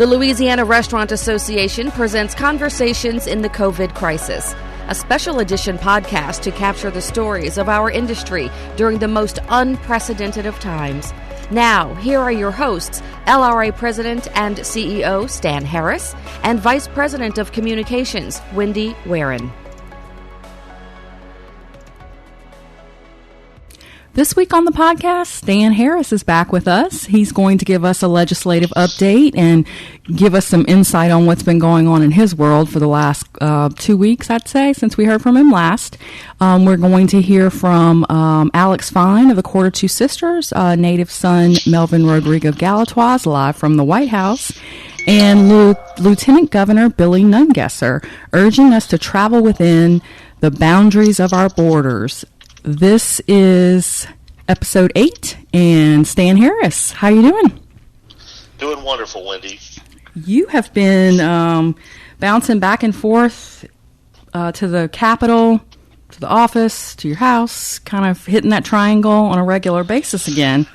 The Louisiana Restaurant Association presents Conversations in the COVID Crisis, a special edition podcast to capture the stories of our industry during the most unprecedented of times. Now, here are your hosts, LRA President and CEO Stan Harris and Vice President of Communications, Wendy Warren. This week on the podcast, Stan Harris is back with us. He's going to give us a legislative update and give us some insight on what's been going on in his world for the last 2 weeks, I'd say, since we heard from him last. We're going to hear from Alex Fine of the Quarter Two Sisters, native son Melvin Rodrigo Galatois, live from the White House, and Lieutenant Governor Billy Nungesser, urging us to travel within the boundaries of our borders. This is episode 8, and Stan Harris, how you doing? Doing wonderful, Wendy. You have been bouncing back and forth to the Capitol, to the office, to your house, kind of hitting that triangle on a regular basis again.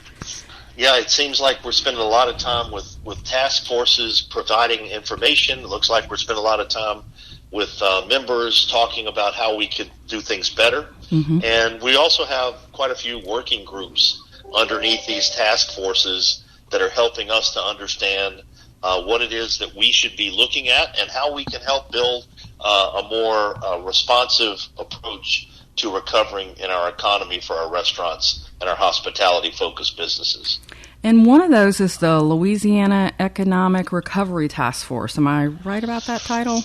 Yeah, it seems like we're spending a lot of time with task forces providing information. It looks like we're spending a lot of time with members talking about how we could do things better. Mm-hmm. And we also have quite a few working groups underneath these task forces that are helping us to understand what it is that we should be looking at and how we can help build a more responsive approach to recovering in our economy for our restaurants and our hospitality-focused businesses. And one of those is the Louisiana Economic Recovery Task Force. Am I right about that title?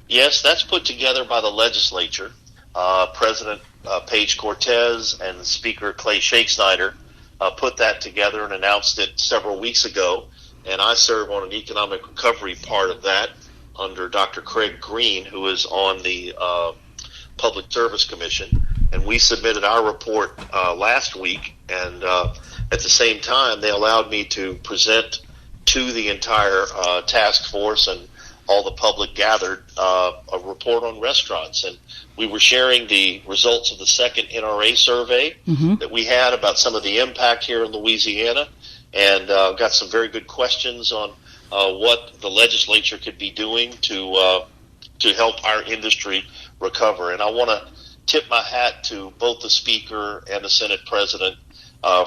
Yes, that's put together by the legislature. President Paige Cortez and Speaker Clay Shakesnyder put that together and announced it several weeks ago. And I serve on an economic recovery part of that under Dr. Craig Green, who is on the Public Service Commission. And we submitted our report last week. And at the same time, they allowed me to present to the entire task force and all the public gathered a report on restaurants. And we were sharing the results of the second LRA survey that we had about some of the impact here in Louisiana, and got some very good questions on what the legislature could be doing to help our industry recover. And I want to tip my hat to both the Speaker and the Senate President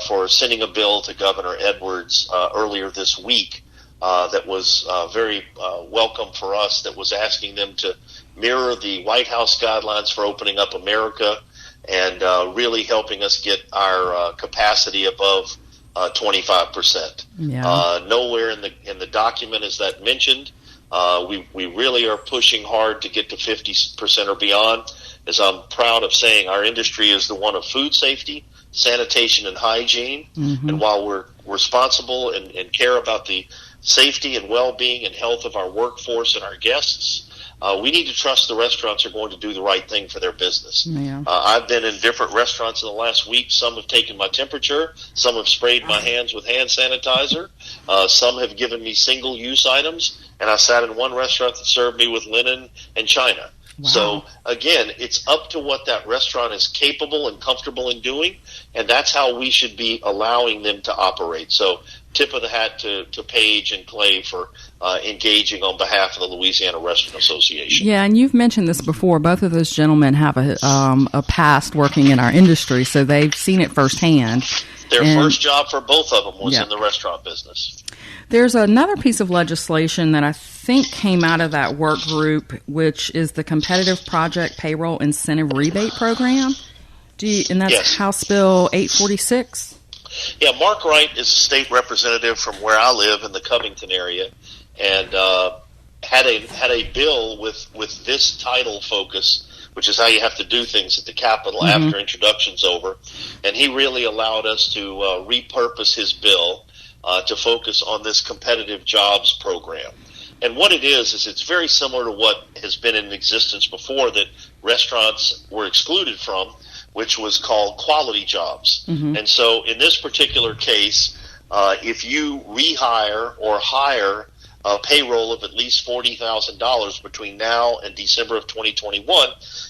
for sending a bill to Governor Edwards earlier this week that was very welcome for us, that was asking them to mirror the White House guidelines for opening up America and really helping us get our capacity above 25%. Yeah. Nowhere in the document is that mentioned. We really are pushing hard to get to 50% or beyond. As I'm proud of saying, our industry is the one of food safety, sanitation, and hygiene. Mm-hmm. And while we're responsible and care about the safety and well-being and health of our workforce and our guests, we need to trust the restaurants are going to do the right thing for their business. Yeah. I've been in different restaurants in the last week. Some have taken my temperature. Some have sprayed my hands with hand sanitizer. Some have given me single-use items. And I sat in one restaurant that served me with linen and china. Wow. So, again, it's up to what that restaurant is capable and comfortable in doing, and that's how we should be allowing them to operate. So, tip of the hat to Paige and Clay for engaging on behalf of the Louisiana Restaurant Association. Yeah, and you've mentioned this before. Both of those gentlemen have a past working in our industry, so they've seen it firsthand. Their first job for both of them was in the restaurant business. There's another piece of legislation that I think came out of that work group, which is the Competitive Project Payroll Incentive Rebate Program. And that's yes. House Bill 846? Yeah, Mark Wright is a state representative from where I live in the Covington area, and had a bill with this title focus, which is how you have to do things at the Capitol after introduction's over. And he really allowed us to repurpose his bill to focus on this competitive jobs program. And what it is it's very similar to what has been in existence before that restaurants were excluded from, which was called quality jobs. Mm-hmm. And so in this particular case, if you rehire or hire a payroll of at least $40,000 between now and December of 2021,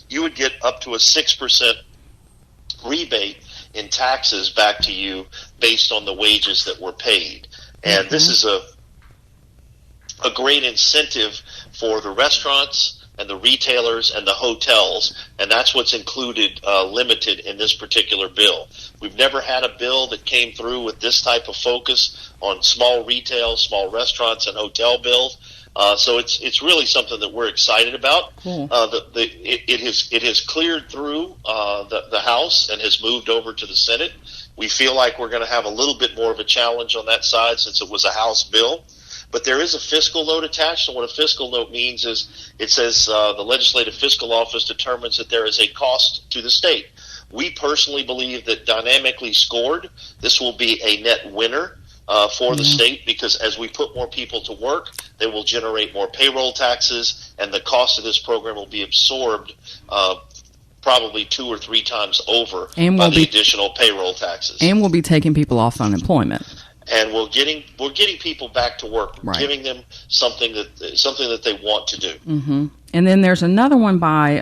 you would get up to a 6% rebate in taxes back to you based on the wages that were paid. And this is a great incentive for the restaurants and the retailers and the hotels, and that's what's included, limited in this particular bill. We've never had a bill that came through with this type of focus on small retail, small restaurants, and hotel bills. So it's really something that we're excited about. Cool. It has cleared through the House and has moved over to the Senate. We feel like we're going to have a little bit more of a challenge on that side since it was a House bill. But there is a fiscal note attached, and what a fiscal note means is it says the Legislative Fiscal Office determines that there is a cost to the state. We personally believe that dynamically scored, this will be a net winner for the state, because as we put more people to work, they will generate more payroll taxes, and the cost of this program will be absorbed probably 2 or 3 times over by the additional payroll taxes. And we'll be taking people off unemployment. And we're getting people back to work. We're giving them something that they want to do. Mm-hmm. And then there's another one by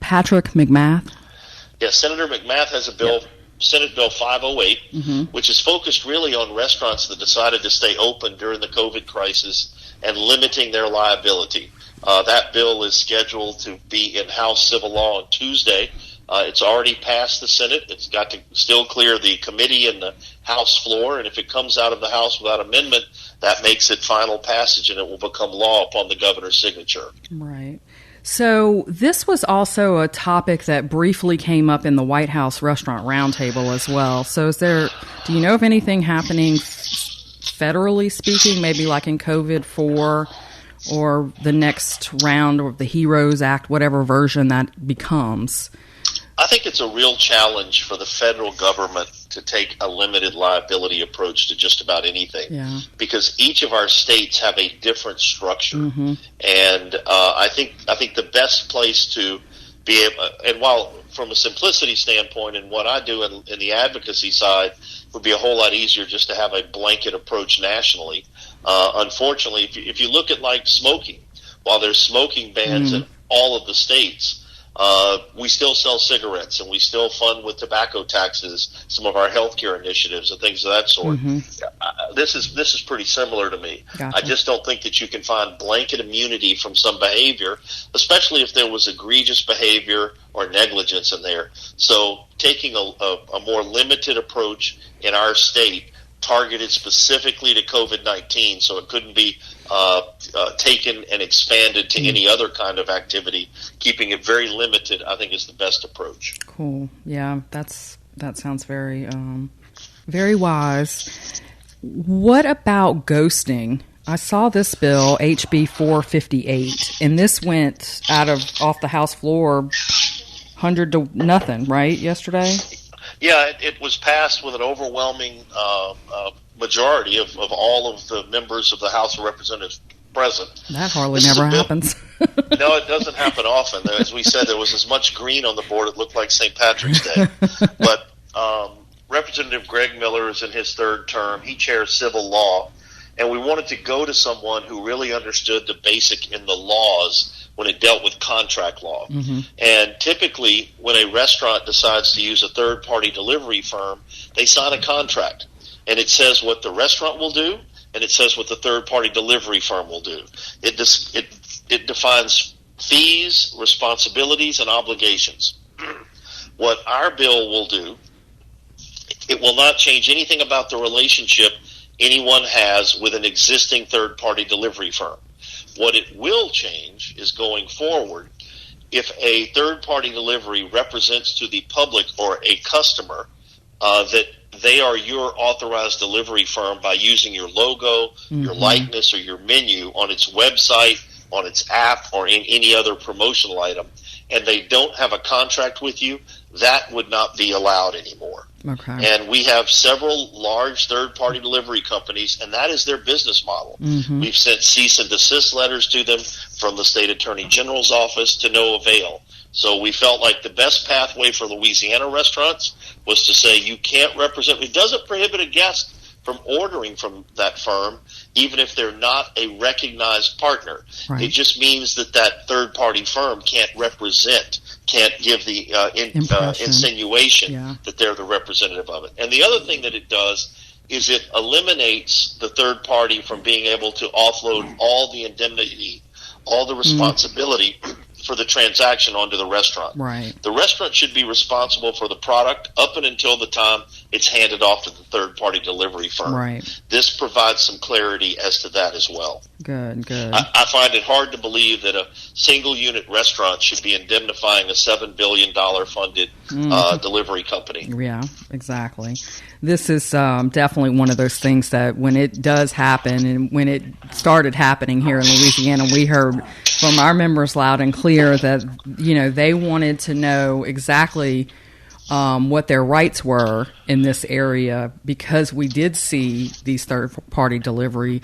Patrick McMath. Yeah, Senator McMath has a bill, Senate Bill 508, which is focused really on restaurants that decided to stay open during the COVID crisis and limiting their liability. That bill is scheduled to be in House Civil Law on Tuesday. It's already passed the Senate. It's got to still clear the committee and the House floor, and if it comes out of the House without amendment, that makes it final passage, and it will become law upon the governor's signature. Right. So this was also a topic that briefly came up in the White House Restaurant Roundtable as well. So do you know of anything happening federally speaking, maybe like in COVID-4 or the next round of the HEROES Act, whatever version that becomes? I think it's a real challenge for the federal government to take a limited liability approach to just about anything, because each of our states have a different structure, and I think the best place to be able, and while from a simplicity standpoint and what I do in the advocacy side would be a whole lot easier just to have a blanket approach nationally. Unfortunately, if you look at like smoking, while there's smoking bans in all of the states, we still sell cigarettes, and we still fund with tobacco taxes some of our healthcare initiatives and things of that sort. This is pretty similar to me. Gotcha. I just don't think that you can find blanket immunity from some behavior, especially if there was egregious behavior or negligence in there. So taking a more limited approach in our state, targeted specifically to COVID-19, so it couldn't be taken and expanded to any other kind of activity, keeping it very limited, I think is the best approach. Cool. Yeah, that sounds very, very wise. What about ghosting? I saw this bill, HB 458, and this went off the House floor 100 to nothing, right, yesterday? Yeah, it was passed with an overwhelming majority of all of the members of the House of Representatives present. That hardly never happens. No, it doesn't happen often. As we said, there was as much green on the board, it looked like St. Patrick's Day. But Representative Greg Miller is in his third term. He chairs civil law, and we wanted to go to someone who really understood the basic in the laws when it dealt with contract law. And typically, when a restaurant decides to use a third-party delivery firm, they sign a contract. And it says what the restaurant will do, and it says what the third-party delivery firm will do. It defines fees, responsibilities, and obligations. What our bill will do, it will not change anything about the relationship anyone has with an existing third-party delivery firm. What it will change is going forward, if a third-party delivery represents to the public or a customer that they are your authorized delivery firm by using your logo, your likeness, or your menu on its website, on its app, or in any other promotional item, and they don't have a contract with you, that would not be allowed anymore. Okay. And we have several large third-party delivery companies, and that is their business model. We've sent cease and desist letters to them from the State Attorney General's office to no avail. So we felt like the best pathway for Louisiana restaurants was to say you can't represent. It doesn't prohibit a guest from ordering from that firm, even if they're not a recognized partner. Right. It just means that that third-party firm can't represent, can't give the insinuation that they're the representative of it. And the other thing that it does is it eliminates the third party from being able to offload all the indemnity, all the responsibility for the transaction onto the restaurant. Right. The restaurant should be responsible for the product up and until the time it's handed off to the third-party delivery firm. Right. This provides some clarity as to that as well. Good. I find it hard to believe that a single-unit restaurant should be indemnifying a $7 billion funded delivery company. Yeah, exactly. This is definitely one of those things that when it does happen, and when it started happening here in Louisiana, we heard from our members loud and clear that, they wanted to know exactly what their rights were in this area, because we did see these third-party delivery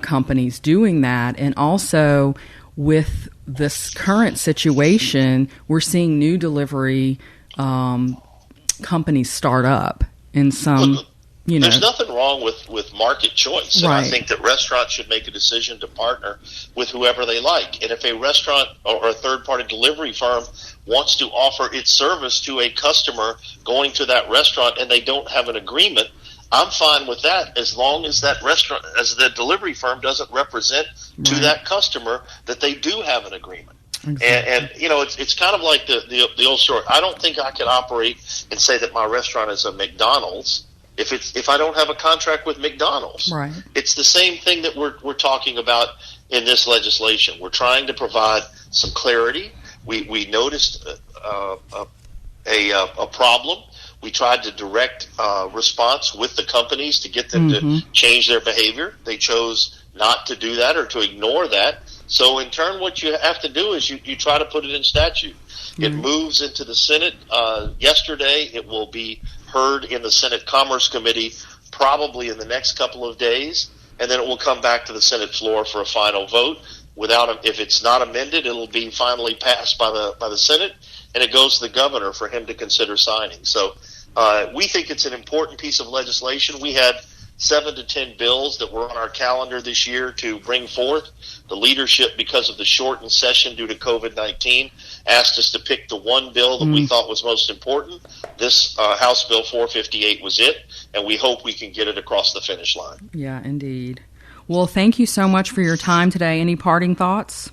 companies doing that. And also with this current situation, we're seeing new delivery companies start up in some... There's nothing wrong with market choice. And right. I think that restaurants should make a decision to partner with whoever they like. And if a restaurant or a third-party delivery firm wants to offer its service to a customer going to that restaurant and they don't have an agreement, I'm fine with that, as long as that restaurant, as the delivery firm, doesn't represent to that customer that they do have an agreement. Exactly. And it's kind of like the old story. I don't think I can operate and say that my restaurant is a McDonald's if I don't have a contract with McDonald's. Right. It's the same thing that we're talking about in this legislation. We're trying to provide some clarity. We noticed a problem. We tried to direct response with the companies to get them to change their behavior. They chose not to do that or to ignore that. So in turn, what you have to do is you try to put it in statute. It moves into the Senate yesterday. It will be heard in the Senate Commerce Committee probably in the next couple of days, and then it will come back to the Senate floor for a final vote. If it's not amended, it'll be finally passed by the Senate, and it goes to the governor for him to consider signing. So we think it's an important piece of legislation. We had 7 to 10 bills that were on our calendar this year to bring forth. The leadership, because of the shortened session due to COVID-19, asked us to pick the one bill that we thought was most important. This House Bill 458 was it, and we hope we can get it across the finish line. Yeah, indeed. Well, thank you so much for your time today. Any parting thoughts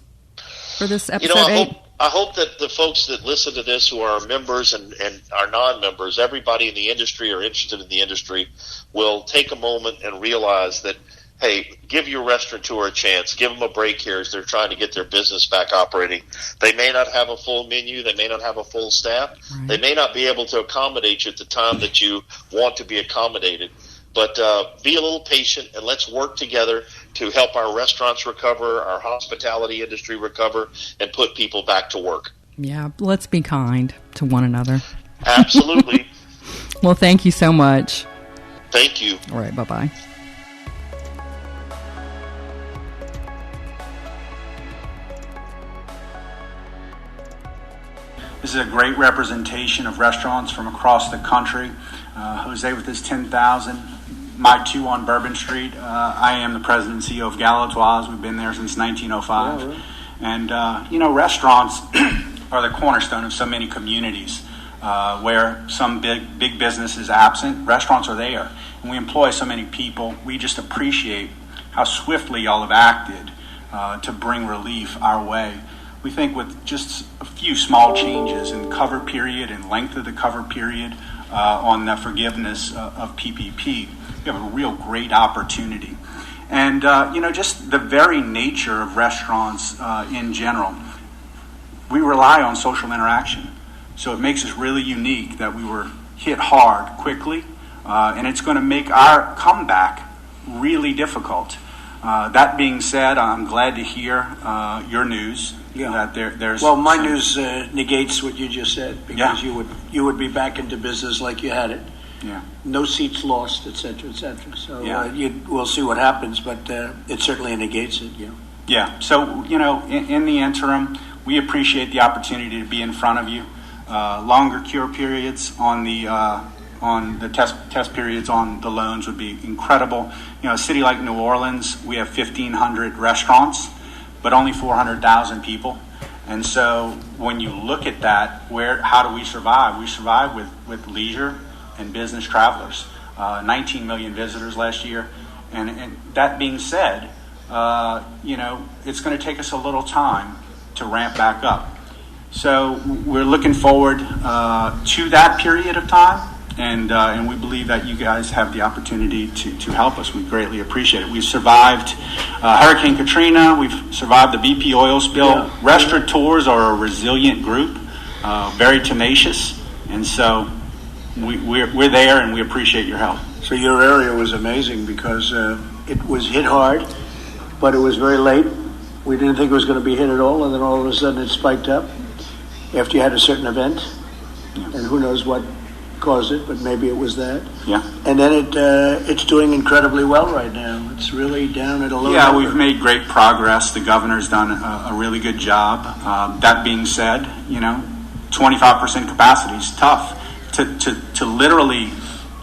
for this episode? I hope that the folks that listen to this, who are members and are non-members, everybody in the industry or interested in the industry, will take a moment and realize that, hey, give your restaurateur a chance. Give them a break here as they're trying to get their business back operating. They may not have a full menu. They may not have a full staff. Right. They may not be able to accommodate you at the time that you want to be accommodated. But be a little patient, and let's work together to help our restaurants recover, our hospitality industry recover, and put people back to work. Yeah, let's be kind to one another. Absolutely. Well, thank you so much. Thank you. All right, bye-bye. This is a great representation of restaurants from across the country. Jose with his 10,000, my 2 on Bourbon Street. I am the president and CEO of Galatoire's. We've been there since 1905. Yeah, right. And, restaurants are the cornerstone of so many communities where some big business is absent. Restaurants are there. And we employ so many people. We just appreciate how swiftly y'all have acted to bring relief our way. We think with just a few small changes in cover period and length of the cover period on the forgiveness of PPP, we have a real great opportunity. And, just the very nature of restaurants in general, we rely on social interaction. So it makes us really unique that we were hit hard quickly, and it's going to make our comeback really difficult. That being said, I'm glad to hear your news. Yeah. That there's my news negates what you just said, because you would be back into business like you had it. Yeah. No seats lost, et cetera, et cetera. So we'll see what happens, but it certainly negates it. Yeah. Yeah. So in the interim, we appreciate the opportunity to be in front of you. Longer cure periods on the test periods on the loans would be incredible. A city like New Orleans, we have 1,500 restaurants, but only 400,000 people. And so when you look at that, how do we survive? We survive with leisure and business travelers. 19 million visitors last year. And that being said, it's going to take us a little time to ramp back up. So we're looking forward to that period of time, and we believe that you guys have the opportunity to help us. We greatly appreciate it. We've survived Hurricane Katrina. We've survived the BP oil spill. Yeah. Restaurateurs are a resilient group, very tenacious, and so we're there, and we appreciate your help. So your area was amazing because it was hit hard, but it was very late. We didn't think it was going to be hit at all, and then all of a sudden it spiked up after you had a certain event, and who knows what caused it, but maybe it was that. Yeah. And then it's doing incredibly well right now. It's really down at a low number. We've made great progress. The governor's done a really good job. That being said, 25% capacity is tough. To literally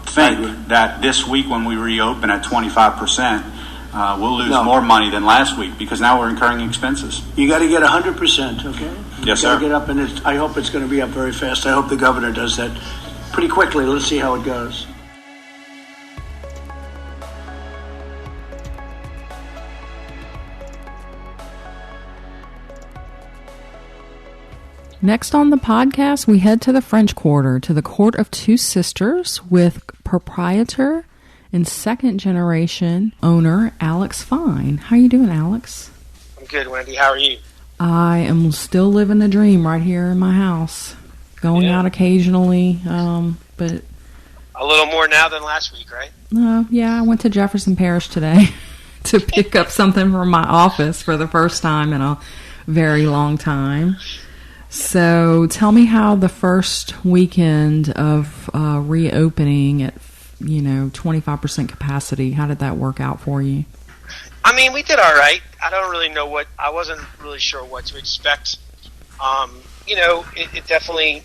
think that this week when we reopen at 25%, we'll lose more money than last week because now we're incurring expenses. You got to get 100%, okay? Yes, sir. sir. Get up, and I hope it's going to be up very fast. I hope the governor does that pretty quickly. Let's see how it goes. Next on the podcast, we head to the French Quarter, to the Court of Two Sisters, with proprietor and second-generation owner Alex Fine. How you doing, Alex? I'm good, Wendy. How are you? I am still living the dream right here in my house. Going out occasionally, but... A little more now than last week, right? I went to Jefferson Parish today to pick up something from my office for the first time in a very long time. So tell me how the first weekend of reopening at 25% capacity, how did that work out for you? I mean, we did all right. I don't really know I wasn't really sure what to expect. It definitely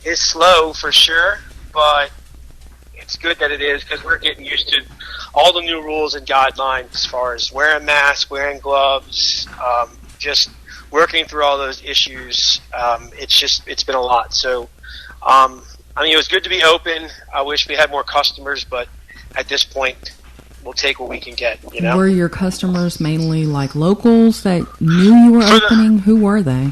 is slow for sure, but it's good that it is because we're getting used to all the new rules and guidelines as far as wearing masks, wearing gloves, just working through all those issues. It's been a lot. So, it was good to be open. I wish we had more customers, but at this point, we'll take what we can get, Were your customers mainly like locals that knew you were opening? Who were they?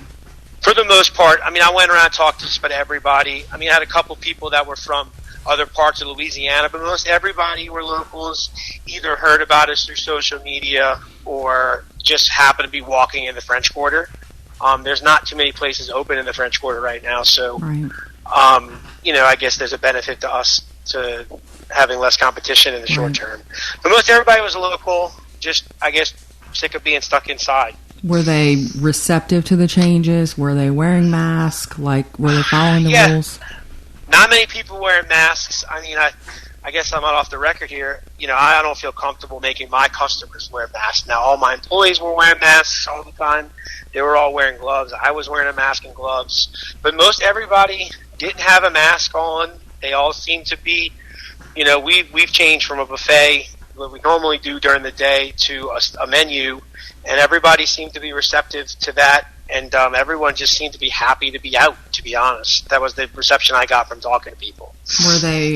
For the most part, I went around and talked to just about everybody. I had a couple people that were from other parts of Louisiana, but most everybody were locals, either heard about us through social media or just happened to be walking in the French Quarter. There's not too many places open in the French Quarter right now, so right. I guess there's a benefit to us to having less competition in the short term. But most everybody was a local, just, I guess, sick of being stuck inside. Were they receptive to the changes? Were they wearing masks? Were they following the rules? Not many people wearing masks. I guess I'm not off the record here. I don't feel comfortable making my customers wear masks. Now, all my employees were wearing masks all the time. They were all wearing gloves. I was wearing a mask and gloves. But most everybody didn't have a mask on. They all seem to be, we've changed from a buffet, what we normally do during the day, to a menu. And everybody seemed to be receptive to that. And everyone just seemed to be happy to be out, to be honest. That was the reception I got from talking to people. Were they,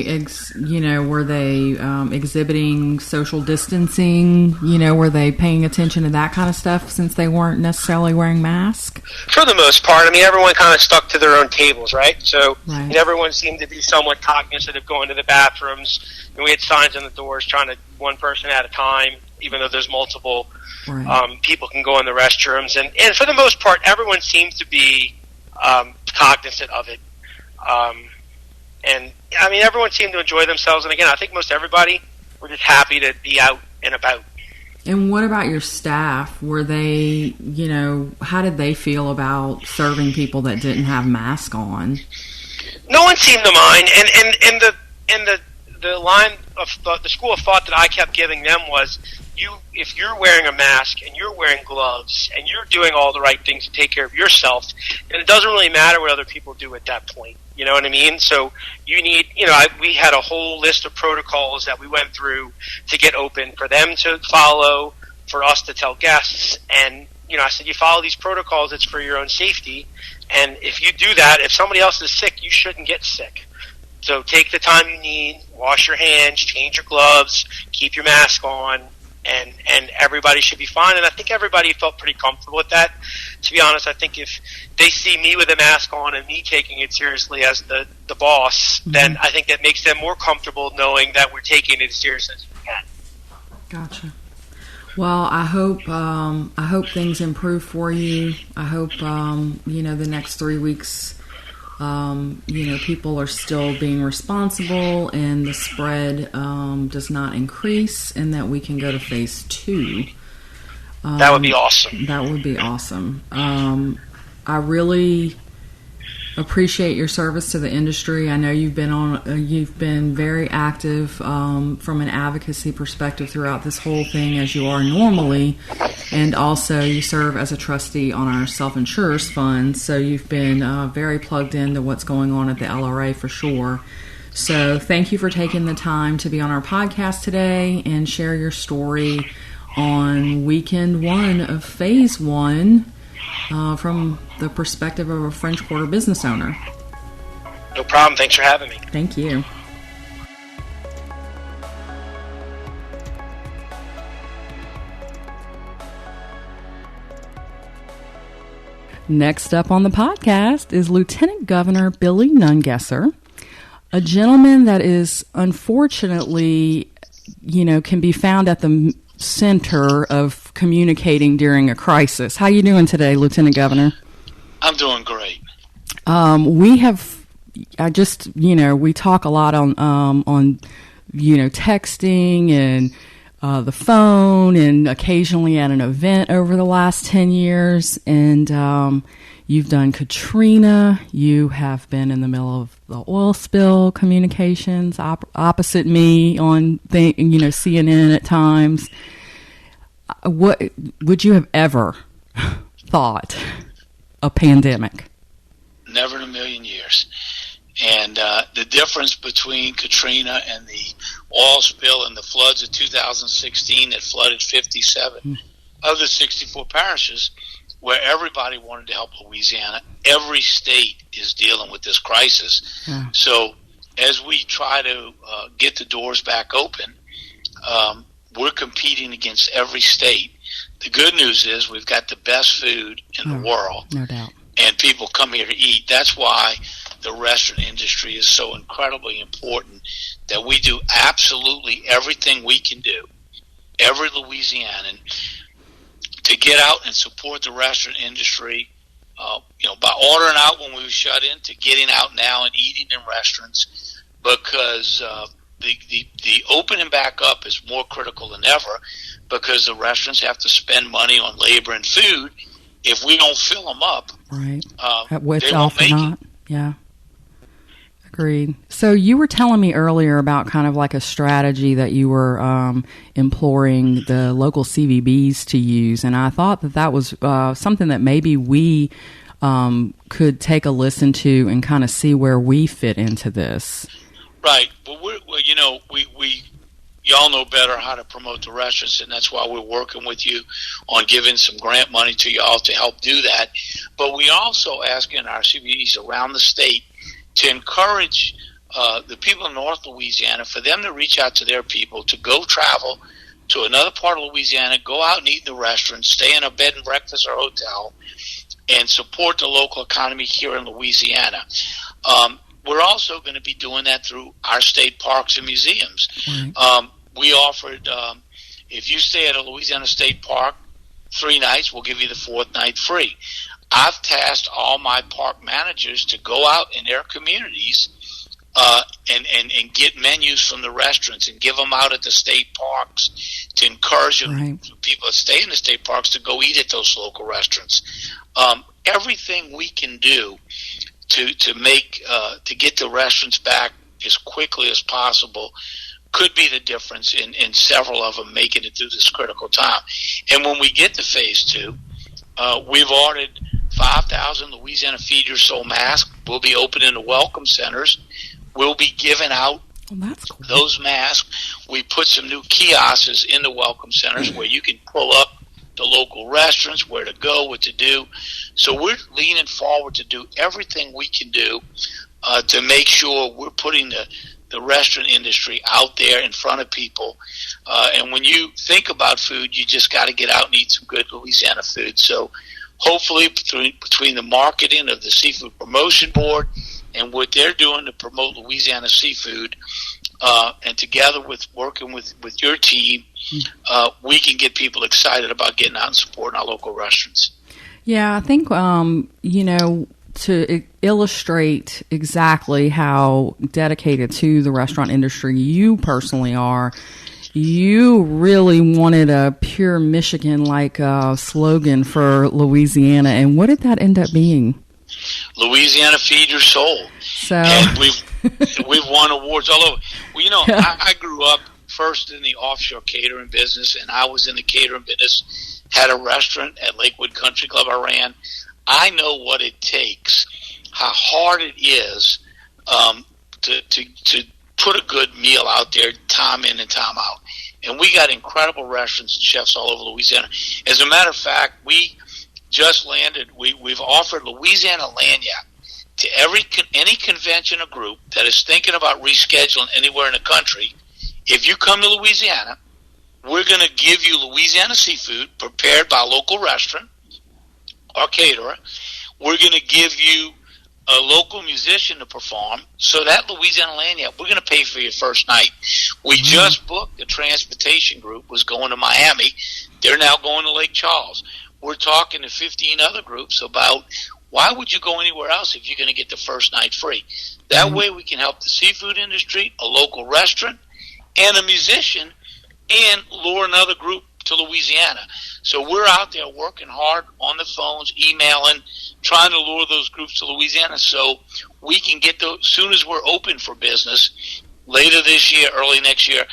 exhibiting social distancing? Were they paying attention to that kind of stuff since they weren't necessarily wearing masks? For the most part. Everyone kind of stuck to their own tables, right? So everyone seemed to be somewhat cognizant of going to the bathrooms. And we had signs on the doors trying to one person at a time, even though there's multiple. Right. People can go in the restrooms, and for the most part, everyone seems to be cognizant of it. Everyone seemed to enjoy themselves. And again, I think most everybody were just happy to be out and about. And what about your staff? Were they, how did they feel about serving people that didn't have masks on? No one seemed to mind, and the line of thought, the school of thought that I kept giving them was, if you're wearing a mask and you're wearing gloves and you're doing all the right things to take care of yourself, then it doesn't really matter what other people do at that point. You know what I mean? So you need, we had a whole list of protocols that we went through to get open for them to follow, for us to tell guests. And, I said, you follow these protocols, it's for your own safety. And if you do that, if somebody else is sick, you shouldn't get sick. So take the time you need, wash your hands, change your gloves, keep your mask on, and everybody should be fine. And I think everybody felt pretty comfortable with that. To be honest, I think if they see me with a mask on and me taking it seriously as the boss, then I think that makes them more comfortable knowing that we're taking it as serious as we can. Gotcha. Well, I hope things improve for you. I hope the next 3 weeks, people are still being responsible and the spread does not increase, and that we can go to phase 2. That would be awesome. That would be awesome. I really appreciate your service to the industry. I know you've been very active from an advocacy perspective throughout this whole thing, as you are normally, and also you serve as a trustee on our self-insurers fund, so you've been very plugged into what's going on at the LRA for sure. So thank you for taking the time to be on our podcast today and share your story on weekend 1 of phase 1 from the perspective of a French Quarter business owner. No problem. Thanks for having me. Thank you. Next up on the podcast is Lieutenant Governor Billy Nungesser, a gentleman that is unfortunately, can be found at the center of communicating during a crisis. How you doing today, Lieutenant Governor? I'm doing great. We talk a lot on texting and the phone, and occasionally at an event over the last 10 years. And you've done Katrina. You have been in the middle of the oil spill communications, opposite me on CNN at times. What would you have ever thought? A pandemic? Never in a million years. And the difference between Katrina and the oil spill and the floods of 2016 that flooded 57 of the 64 parishes, where everybody wanted to help Louisiana, every state is dealing with this crisis. Yeah. So as we try to get the doors back open, we're competing against every state. The good news is we've got the best food in the world. No doubt. And people come here to eat. That's why the restaurant industry is so incredibly important, that we do absolutely everything we can do, every Louisianan, to get out and support the restaurant industry, by ordering out when we were shut in, to getting out now and eating in restaurants, because the opening back up is more critical than ever, because the restaurants have to spend money on labor and food. If we don't fill them up, right, they won't make it. Yeah, agreed. So you were telling me earlier about kind of like a strategy that you were imploring the local CVBs to use, and I thought that was something that maybe we could take a listen to and kind of see where we fit into this. Right. Well, we y'all know better how to promote the restaurants, and that's why we're working with you on giving some grant money to y'all to help do that. But we also asking our CVEs around the state to encourage the people in North Louisiana, for them to reach out to their people, to go travel to another part of Louisiana, go out and eat in the restaurant, stay in a bed and breakfast or hotel, and support the local economy here in Louisiana. We're also going to be doing that through our state parks and museums. Right. We offered, if you stay at a Louisiana State Park 3 nights, we'll give you the 4th night free. I've tasked all my park managers to go out in their communities and get menus from the restaurants and give them out at the state parks to encourage people that stay in the state parks to go eat at those local restaurants. Everything we can do to make to get the restaurants back as quickly as possible could be the difference in several of them making it through this critical time. And when we get to phase 2, we've ordered 5,000 Louisiana Feed Your Soul masks. We'll be opening the welcome centers. We'll be giving out those masks. We put some new kiosks in the welcome centers where you can pull up the local restaurants, where to go, what to do. So we're leaning forward to do everything we can do. to make sure we're putting the restaurant industry out there in front of people. And when you think about food, you just got to get out and eat some good Louisiana food. So hopefully between the marketing of the Seafood Promotion Board and what they're doing to promote Louisiana seafood, and together with working with your team, we can get people excited about getting out and supporting our local restaurants. Yeah, I think, to illustrate exactly how dedicated to the restaurant industry you personally are, you really wanted a pure Michigan-like slogan for Louisiana. And what did that end up being? Louisiana, feed your soul. So, and we've won awards all over. Well, I grew up first in the offshore catering business, and I was in the catering business, had a restaurant at Lakewood Country Club I ran. I know what it takes, how hard it is to put a good meal out there, time in and time out. And we got incredible restaurants and chefs all over Louisiana. As a matter of fact, we just landed. We've offered Louisiana Lanyard to any convention or group that is thinking about rescheduling anywhere in the country. If you come to Louisiana, we're going to give you Louisiana seafood prepared by a local restaurant or caterer. We're going to give you a local musician to perform. So that Louisiana Lanyard, we're going to pay for your first night. We just booked the transportation group was going to Miami. They're now going to Lake Charles. We're talking to 15 other groups about why would you go anywhere else if you're going to get the first night free? That way we can help the seafood industry, a local restaurant, and a musician, and lure another group to Louisiana. So we're out there working hard on the phones, emailing, trying to lure those groups to Louisiana so we can get those, as soon as we're open for business, later this year, early next year,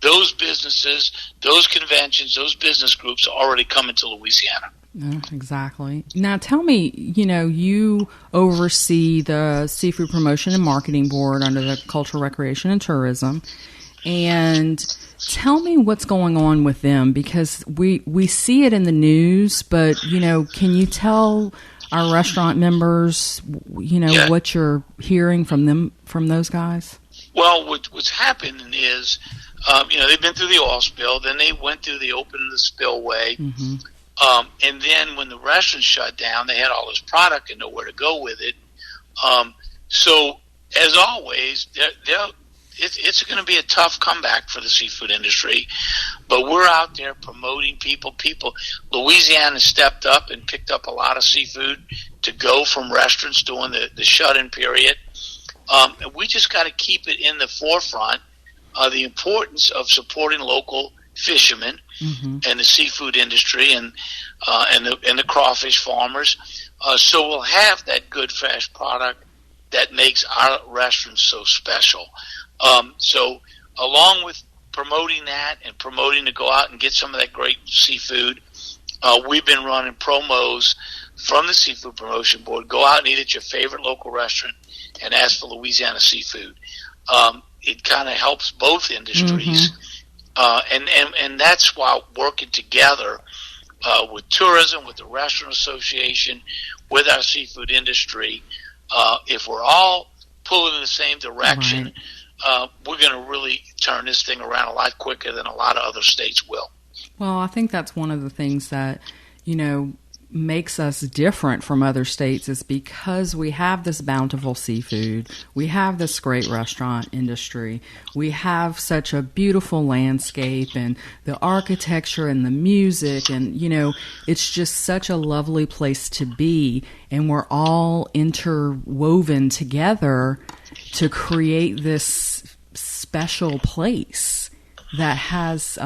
those businesses, those conventions, those business groups are already coming to Louisiana. Exactly. Now tell me, you oversee the Seafood Promotion and Marketing Board under the Cultural, Recreation, and Tourism. And tell me what's going on with them, because we see it in the news, but, can you tell our restaurant members, what you're hearing from those guys? Well, what's happening is, they've been through the oil spill, then they went through the opening of the spillway, and then when the restaurant shut down, they had all this product and nowhere to go with it. So, as always, it's going to be a tough comeback for the seafood industry, but we're out there promoting people. Louisiana stepped up and picked up a lot of seafood to go from restaurants during the shut-in period. And we just got to keep it in the forefront of the importance of supporting local fishermen and the seafood industry and the crawfish farmers. So we'll have that good fresh product that makes our restaurants so special. So along with promoting that and promoting to go out and get some of that great seafood, we've been running promos from the Seafood Promotion Board. Go out and eat at your favorite local restaurant and ask for Louisiana seafood. It kind of helps both industries. And that's why working together with tourism, with the Restaurant Association, with our seafood industry, if we're all pulling in the same direction, we're going to really turn this thing around a lot quicker than a lot of other states will. Well, I think that's one of the things that, makes us different from other states is because we have this bountiful seafood, we have this great restaurant industry, we have such a beautiful landscape and the architecture and the music, and it's just such a lovely place to be, and we're all interwoven together to create this special place that has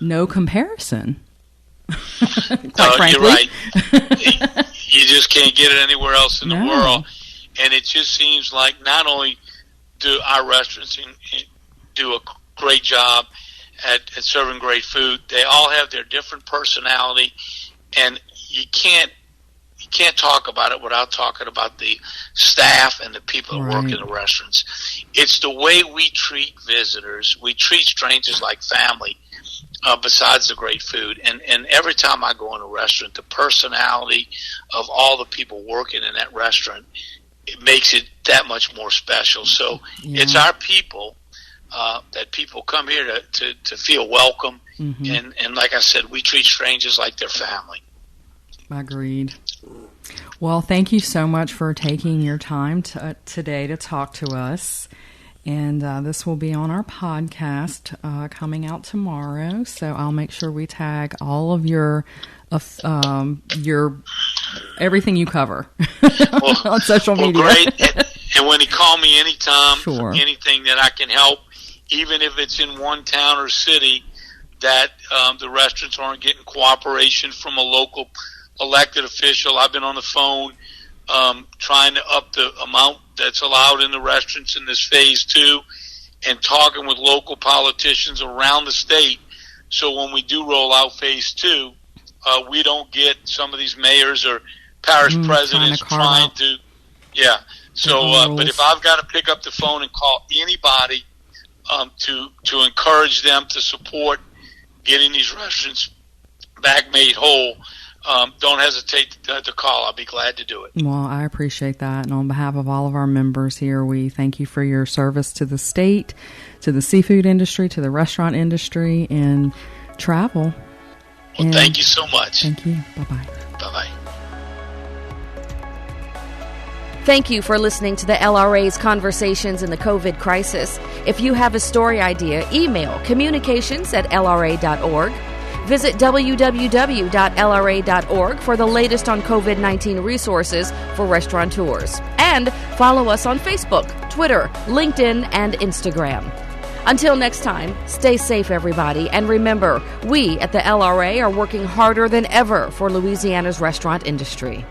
no comparison. Quite frankly. You're right. You just can't get it anywhere else in the world. And it just seems like not only do our restaurants do a great job at serving great food, they all have their different personality, and you can't talk about it without talking about the staff and the people that work in the restaurants. It's the way we treat visitors. We treat strangers like family. Besides the great food. And every time I go in a restaurant, the personality of all the people working in that restaurant it makes it that much more special. So it's our people that people come here to feel welcome. And like I said, we treat strangers like their family. Agreed. Well, thank you so much for taking your time today to talk to us. And this will be on our podcast coming out tomorrow. So I'll make sure we tag all of your everything you cover on social media. Great. And when you call me anytime, sure. Anything that I can help, even if it's in one town or city that the restaurants aren't getting cooperation from a local elected official. I've been on the phone trying to up the amount that's allowed in the restaurants in this phase 2 and talking with local politicians around the state. So when we do roll out phase 2, we don't get some of these mayors or parish presidents trying to, So, but if I've got to pick up the phone and call anybody to encourage them to support getting these restaurants back made whole, don't hesitate to call. I'll be glad to do it. Well, I appreciate that. And on behalf of all of our members here, we thank you for your service to the state, to the seafood industry, to the restaurant industry, and travel. Well, thank you so much. Thank you. Bye-bye. Bye-bye. Thank you for listening to the LRA's Conversations in the COVID Crisis. If you have a story idea, email communications@lra.org. Visit www.lra.org for the latest on COVID-19 resources for restaurateurs. And follow us on Facebook, Twitter, LinkedIn, and Instagram. Until next time, stay safe, everybody. And remember, we at the LRA are working harder than ever for Louisiana's restaurant industry.